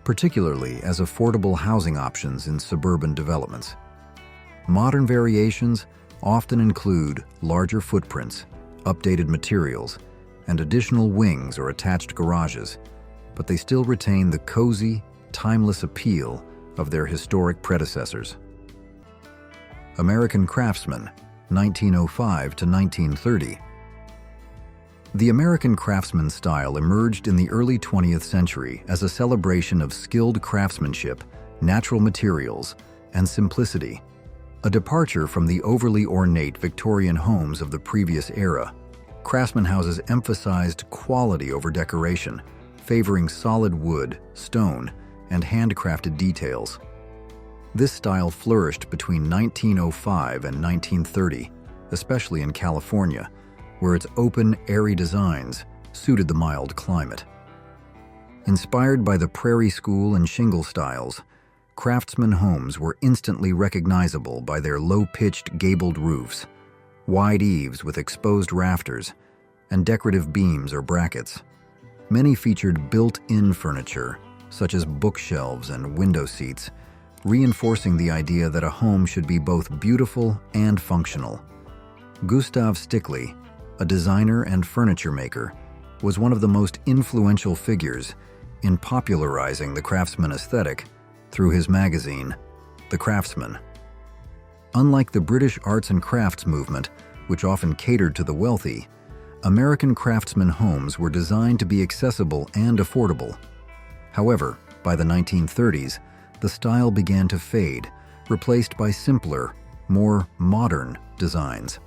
particularly as affordable housing options in suburban developments. Modern variations often include larger footprints, updated materials, and additional wings or attached garages, but they still retain the cozy, timeless appeal of their historic predecessors. American Craftsman, 1905 to 1930. The American Craftsman style emerged in the early 20th century as a celebration of skilled craftsmanship, natural materials, and simplicity, a departure from the overly ornate Victorian homes of the previous era. Craftsman houses emphasized quality over decoration, favoring solid wood, stone, and handcrafted details. This style flourished between 1905 and 1930, especially in California, where its open, airy designs suited the mild climate. Inspired by the Prairie School and shingle styles, Craftsman homes were instantly recognizable by their low-pitched gabled roofs, wide eaves with exposed rafters, and decorative beams or brackets. Many featured built-in furniture, such as bookshelves and window seats, reinforcing the idea that a home should be both beautiful and functional. Gustav Stickley, a designer and furniture maker, was one of the most influential figures in popularizing the Craftsman aesthetic through his magazine, The Craftsman. Unlike the British arts and crafts movement, which often catered to the wealthy, American Craftsman homes were designed to be accessible and affordable. However, by the 1930s, the style began to fade, replaced by simpler, more modern designs.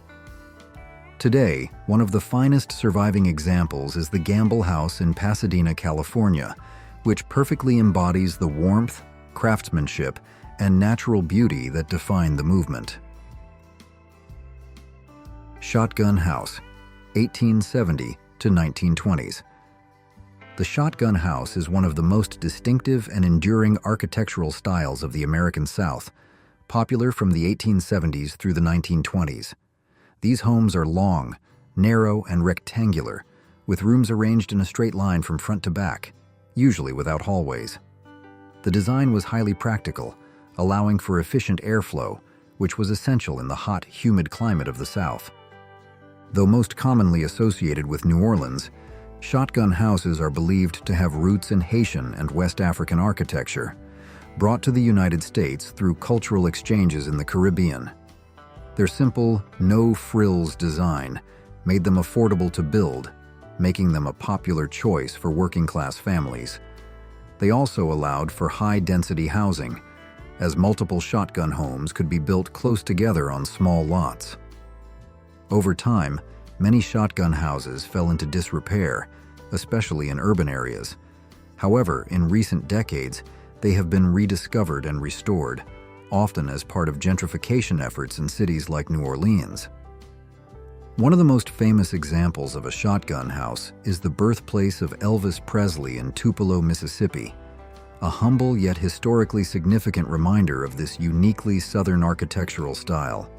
Today, one of the finest surviving examples is the Gamble House in Pasadena, California, which perfectly embodies the warmth, craftsmanship, and natural beauty that defined the movement. Shotgun House, 1870 to 1920s. The shotgun house is one of the most distinctive and enduring architectural styles of the American South, popular from the 1870s through the 1920s. These homes are long, narrow, and rectangular, with rooms arranged in a straight line from front to back, usually without hallways. The design was highly practical, allowing for efficient airflow, which was essential in the hot, humid climate of the South. Though most commonly associated with New Orleans, shotgun houses are believed to have roots in Haitian and West African architecture, brought to the United States through cultural exchanges in the Caribbean. Their simple, no-frills design made them affordable to build, making them a popular choice for working-class families. They also allowed for high-density housing, as multiple shotgun homes could be built close together on small lots. Over time, many shotgun houses fell into disrepair, especially in urban areas. However, in recent decades, they have been rediscovered and restored, often as part of gentrification efforts in cities like New Orleans. One of the most famous examples of a shotgun house is the birthplace of Elvis Presley in Tupelo, Mississippi, a humble yet historically significant reminder of this uniquely Southern architectural style.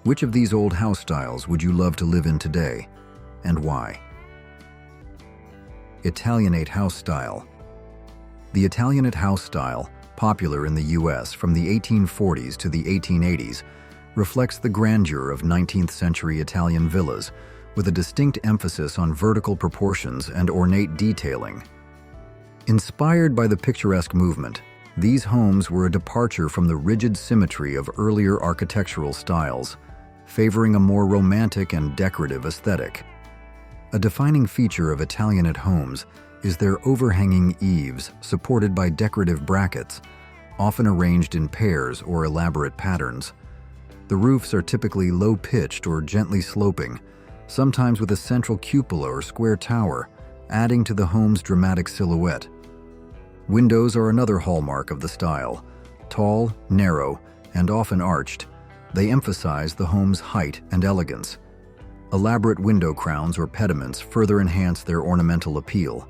Which of these old house styles would you love to live in today, and why? Italianate house style. The Italianate house style, popular in the U.S. from the 1840s to the 1880s, reflects the grandeur of 19th-century Italian villas, with a distinct emphasis on vertical proportions and ornate detailing. Inspired by the picturesque movement, these homes were a departure from the rigid symmetry of earlier architectural styles, favoring a more romantic and decorative aesthetic. A defining feature of Italianate homes is their overhanging eaves supported by decorative brackets, often arranged in pairs or elaborate patterns. The roofs are typically low-pitched or gently sloping, sometimes with a central cupola or square tower, adding to the home's dramatic silhouette. Windows are another hallmark of the style. Tall, narrow, and often arched, they emphasize the home's height and elegance. Elaborate window crowns or pediments further enhance their ornamental appeal.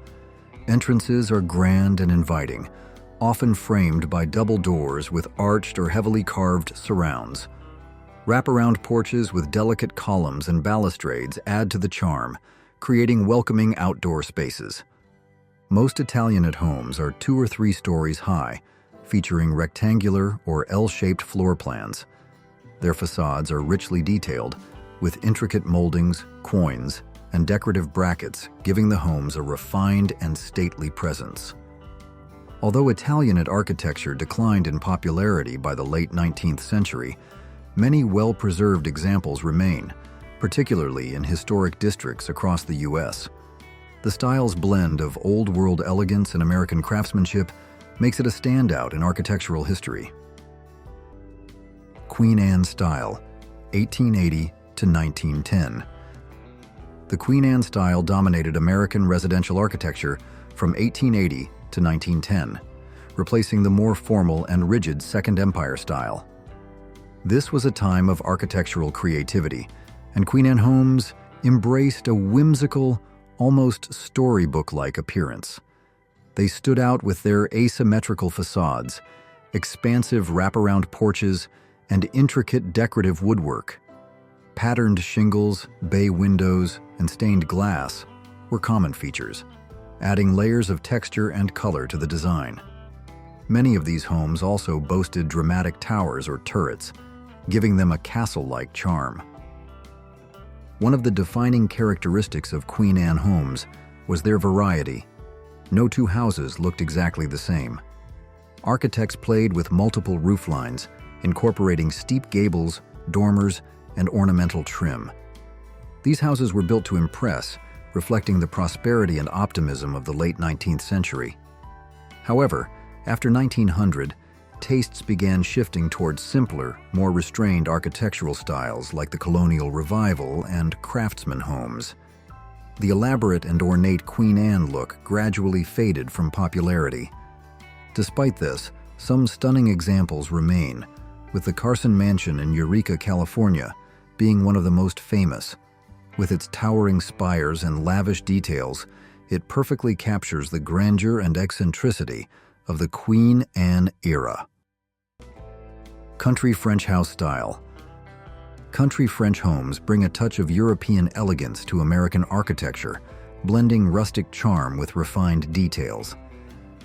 Entrances are grand and inviting, often framed by double doors with arched or heavily carved surrounds. Wraparound porches with delicate columns and balustrades add to the charm, creating welcoming outdoor spaces. Most Italianate homes are 2 or 3 stories high, featuring rectangular or L-shaped floor plans. Their facades are richly detailed, with intricate moldings, quoins, and decorative brackets, giving the homes a refined and stately presence. Although Italianate architecture declined in popularity by the late 19th century, many well-preserved examples remain, particularly in historic districts across the U.S. The style's blend of old-world elegance and American craftsmanship makes it a standout in architectural history. Queen Anne style, 1880 to 1910. The Queen Anne style dominated American residential architecture from 1880 to 1910, replacing the more formal and rigid Second Empire style. This was a time of architectural creativity, and Queen Anne homes embraced a whimsical, almost storybook-like appearance. They stood out with their asymmetrical facades, expansive wraparound porches, and intricate decorative woodwork. Patterned shingles, bay windows, and stained glass were common features, adding layers of texture and color to the design. Many of these homes also boasted dramatic towers or turrets, giving them a castle-like charm. One of the defining characteristics of Queen Anne homes was their variety. No 2 houses looked exactly the same. Architects played with multiple roof lines, incorporating steep gables, dormers, and ornamental trim. These houses were built to impress, reflecting the prosperity and optimism of the late 19th century. However, after 1900, tastes began shifting towards simpler, more restrained architectural styles like the Colonial Revival and Craftsman homes. The elaborate and ornate Queen Anne look gradually faded from popularity. Despite this, some stunning examples remain, with the Carson Mansion in Eureka, California, being one of the most famous. With its towering spires and lavish details, it perfectly captures the grandeur and eccentricity of the Queen Anne era. Country French house style. Country French homes bring a touch of European elegance to American architecture, blending rustic charm with refined details.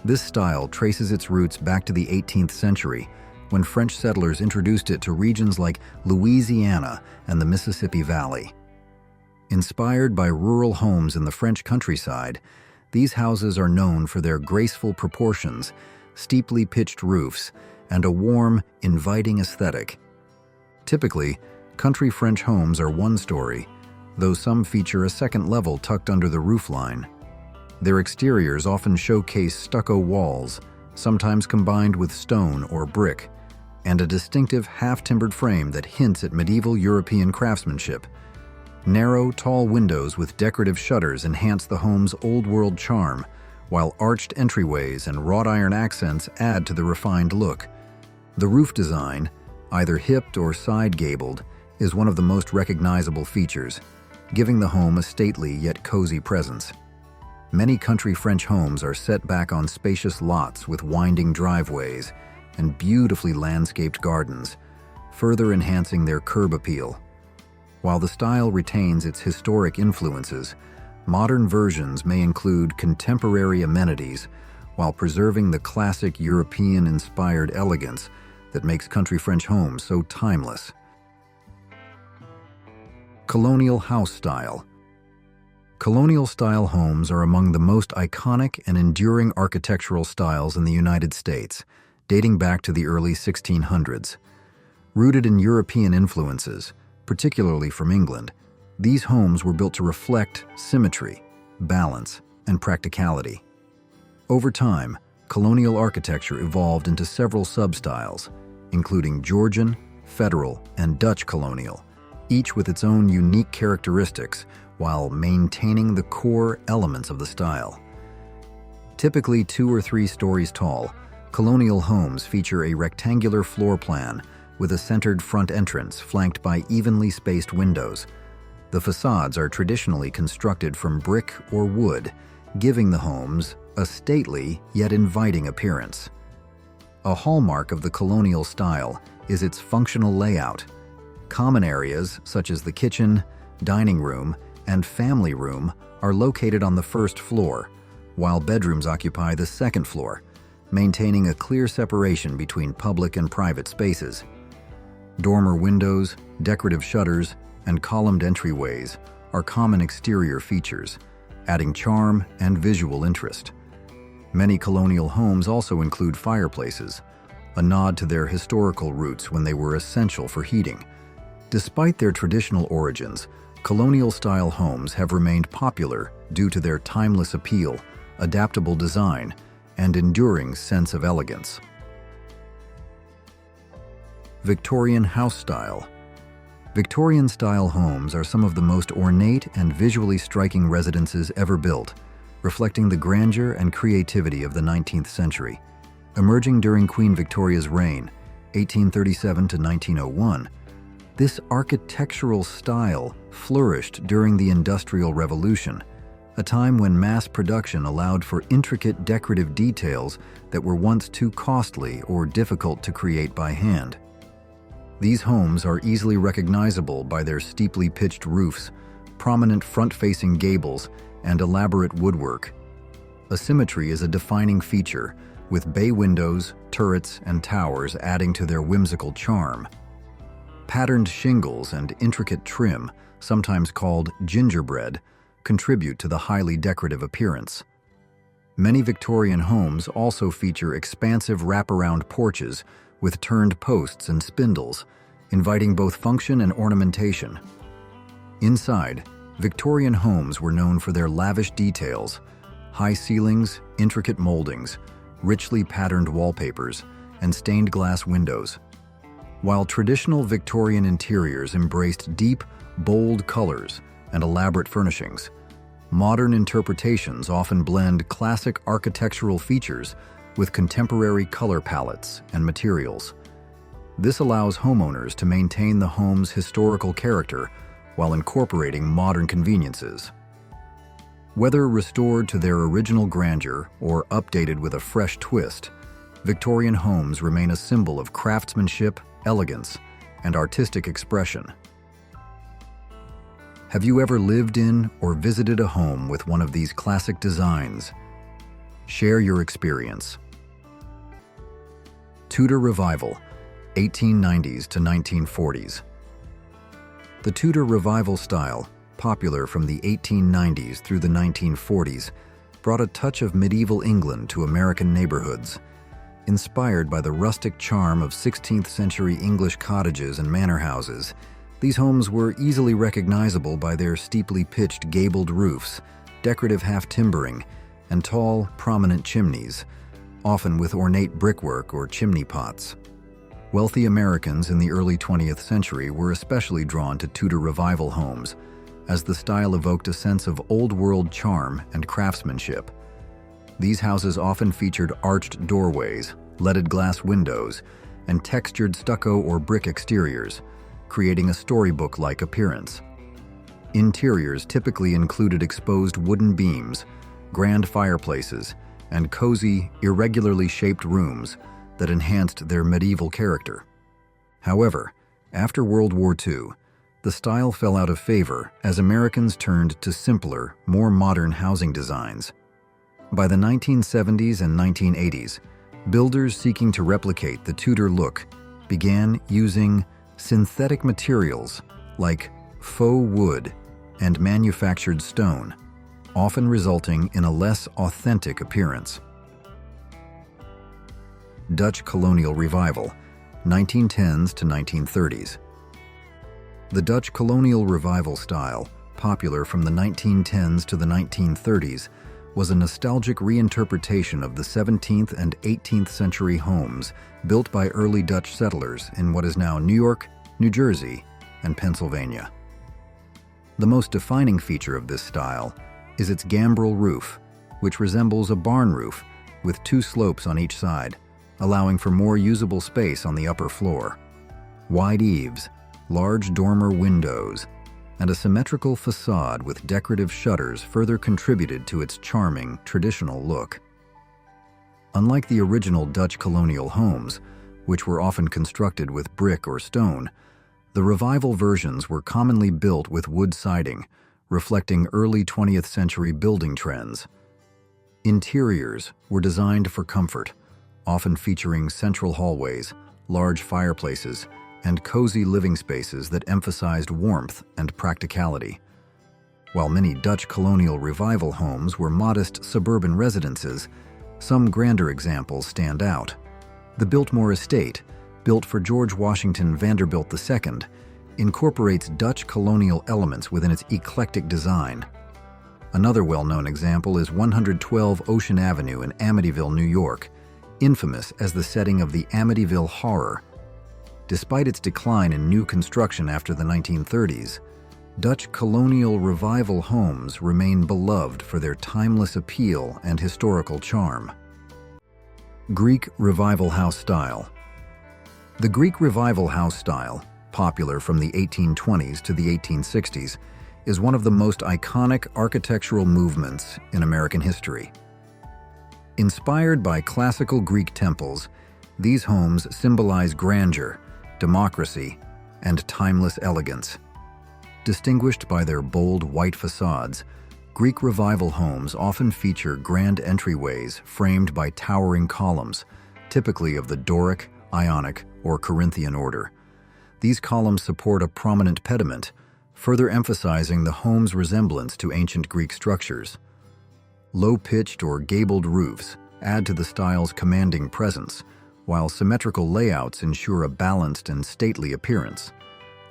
This style traces its roots back to the 18th century, when French settlers introduced it to regions like Louisiana and the Mississippi Valley. Inspired by rural homes in the French countryside, these houses are known for their graceful proportions, steeply pitched roofs, and a warm, inviting aesthetic. Typically, country French homes are 1-story, though some feature a second level tucked under the roofline. Their exteriors often showcase stucco walls, sometimes combined with stone or brick, and a distinctive half-timbered frame that hints at medieval European craftsmanship. Narrow, tall windows with decorative shutters enhance the home's old-world charm, while arched entryways and wrought iron accents add to the refined look. The roof design, either hipped or side-gabled, is one of the most recognizable features, giving the home a stately yet cozy presence. Many country French homes are set back on spacious lots with winding driveways and beautifully landscaped gardens, further enhancing their curb appeal. While the style retains its historic influences, modern versions may include contemporary amenities while preserving the classic European-inspired elegance that makes country French homes so timeless. Colonial house style. Colonial-style homes are among the most iconic and enduring architectural styles in the United States, dating back to the early 1600s. Rooted in European influences, particularly from England, these homes were built to reflect symmetry, balance, and practicality. Over time, colonial architecture evolved into several sub-styles, including Georgian, Federal, and Dutch colonial, each with its own unique characteristics while maintaining the core elements of the style. Typically 2 or 3 stories tall, colonial homes feature a rectangular floor plan with a centered front entrance flanked by evenly spaced windows. The facades are traditionally constructed from brick or wood, giving the homes a stately yet inviting appearance. A hallmark of the colonial style is its functional layout. Common areas such as the kitchen, dining room, and family room are located on the first floor, while bedrooms occupy the second floor, maintaining a clear separation between public and private spaces. Dormer windows, decorative shutters, and columned entryways are common exterior features, adding charm and visual interest. Many colonial homes also include fireplaces, a nod to their historical roots when they were essential for heating. Despite their traditional origins, colonial-style homes have remained popular due to their timeless appeal, adaptable design, and enduring sense of elegance. Victorian house style. Victorian-style homes are some of the most ornate and visually striking residences ever built, reflecting the grandeur and creativity of the 19th century. Emerging during Queen Victoria's reign, 1837 to 1901, this architectural style flourished during the Industrial Revolution, a time when mass production allowed for intricate decorative details that were once too costly or difficult to create by hand. These homes are easily recognizable by their steeply pitched roofs, prominent front-facing gables, and elaborate woodwork. Asymmetry is a defining feature, with bay windows, turrets, and towers adding to their whimsical charm. Patterned shingles and intricate trim, sometimes called gingerbread, contribute to the highly decorative appearance. Many Victorian homes also feature expansive wraparound porches with turned posts and spindles, inviting both function and ornamentation. Inside, Victorian homes were known for their lavish details, high ceilings, intricate moldings, richly patterned wallpapers, and stained glass windows. While traditional Victorian interiors embraced deep, bold colors and elaborate furnishings, modern interpretations often blend classic architectural features with contemporary color palettes and materials. This allows homeowners to maintain the home's historical character while incorporating modern conveniences. Whether restored to their original grandeur or updated with a fresh twist, Victorian homes remain a symbol of craftsmanship, elegance, and artistic expression. Have you ever lived in or visited a home with one of these classic designs? Share your experience. Tudor Revival, 1890s to 1940s. The Tudor Revival style, popular from the 1890s through the 1940s, brought a touch of medieval England to American neighborhoods. Inspired by the rustic charm of 16th-century English cottages and manor houses, these homes were easily recognizable by their steeply pitched gabled roofs, decorative half-timbering, and tall, prominent chimneys, often with ornate brickwork or chimney pots. Wealthy Americans in the early 20th century were especially drawn to Tudor Revival homes, as the style evoked a sense of old-world charm and craftsmanship. These houses often featured arched doorways, leaded glass windows, and textured stucco or brick exteriors, creating a storybook-like appearance. Interiors typically included exposed wooden beams, grand fireplaces, and cozy, irregularly shaped rooms that enhanced their medieval character. However, after World War II, the style fell out of favor as Americans turned to simpler, more modern housing designs. By the 1970s and 1980s, builders seeking to replicate the Tudor look began using synthetic materials like faux wood and manufactured stone, often resulting in a less authentic appearance. Dutch Colonial Revival, 1910s to 1930s. The Dutch Colonial Revival style, popular from the 1910s to the 1930s, was a nostalgic reinterpretation of the 17th and 18th century homes built by early Dutch settlers in what is now New York, New Jersey, and Pennsylvania. The most defining feature of this style is its gambrel roof, which resembles a barn roof with two slopes on each side, allowing for more usable space on the upper floor. Wide eaves, large dormer windows, and a symmetrical facade with decorative shutters further contributed to its charming, traditional look. Unlike the original Dutch colonial homes, which were often constructed with brick or stone, the revival versions were commonly built with wood siding, reflecting early 20th century building trends. Interiors were designed for comfort, often featuring central hallways, large fireplaces, and cozy living spaces that emphasized warmth and practicality. While many Dutch colonial revival homes were modest suburban residences, some grander examples stand out. The Biltmore Estate, built for George Washington Vanderbilt II, incorporates Dutch colonial elements within its eclectic design. Another well-known example is 112 Ocean Avenue in Amityville, New York, infamous as the setting of the Amityville Horror. Despite its decline in new construction after the 1930s, Dutch colonial revival homes remain beloved for their timeless appeal and historical charm. Greek Revival House Style. The Greek Revival house style, popular from the 1820s to the 1860s, is one of the most iconic architectural movements in American history. Inspired by classical Greek temples, these homes symbolize grandeur, democracy, and timeless elegance. Distinguished by their bold white facades, Greek Revival homes often feature grand entryways framed by towering columns, typically of the Doric, Ionic, or Corinthian order. These columns support a prominent pediment, further emphasizing the home's resemblance to ancient Greek structures. Low-pitched or gabled roofs add to the style's commanding presence, while symmetrical layouts ensure a balanced and stately appearance.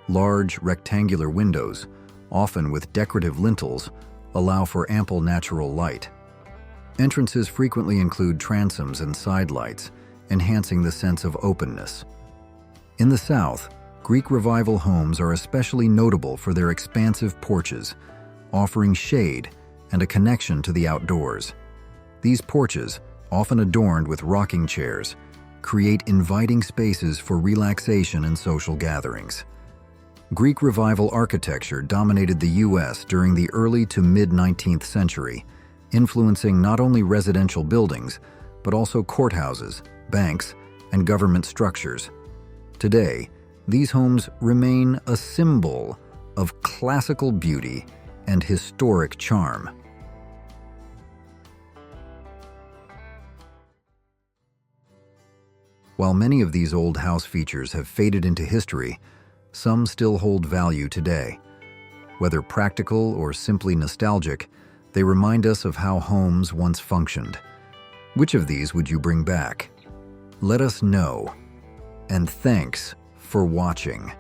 Large, rectangular windows, often with decorative lintels, allow for ample natural light. Entrances frequently include transoms and side lights, enhancing the sense of openness. In the South, Greek Revival homes are especially notable for their expansive porches, offering shade and a connection to the outdoors. These porches, often adorned with rocking chairs, create inviting spaces for relaxation and social gatherings. Greek Revival architecture dominated the U.S. during the early to mid-19th century, influencing not only residential buildings, but also courthouses, banks, and government structures. Today, these homes remain a symbol of classical beauty and historic charm. While many of these old house features have faded into history, some still hold value today. Whether practical or simply nostalgic, they remind us of how homes once functioned. Which of these would you bring back? Let us know. And thanks for watching.